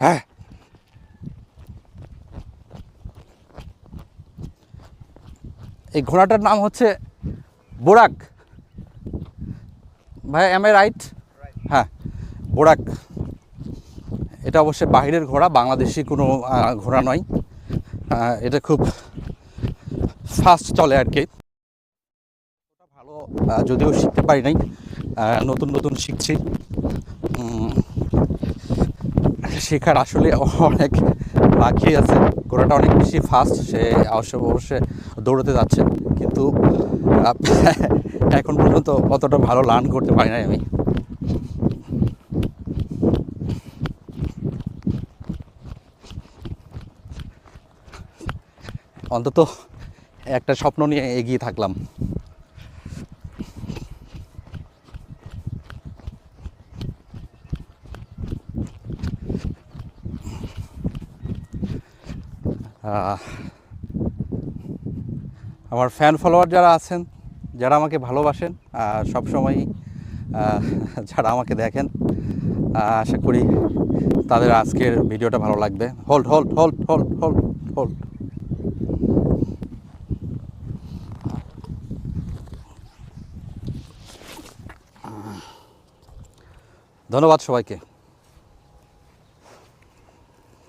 হ্যাঁ, এই ঘোড়াটার নাম হচ্ছে বোরাক। ভাই, এম আই রাইট? হ্যাঁ, বোরাক। এটা অবশ্যই বাহিরের ঘোড়া, বাংলাদেশি কোনো ঘোড়া নয়। এটা খুব ফাস্ট চলে আর কি। ভালো যদিও শিখতে পারি নাই, নতুন নতুন শিখছি। শেখার আসলে অনেক বাকি আছে। ঘোড়াটা অনেক বেশি ফাস্ট, সে অবশ্যই দৌড়তে যাচ্ছে, কিন্তু এখন পর্যন্ত অতটা ভালো লার্ন করতে পারি নাই আমি। অন্তত একটা স্বপ্ন নিয়ে এগিয়ে থাকলাম। আমার ফ্যান ফলোয়ার যারা আছেন, যারা আমাকে ভালোবাসেন, সবসময় যারা আমাকে দেখেন, আশা করি তাদের আজকের ভিডিওটা ভালো লাগবে। Hold hold hold hold hold hold. ধন্যবাদ সবাইকে।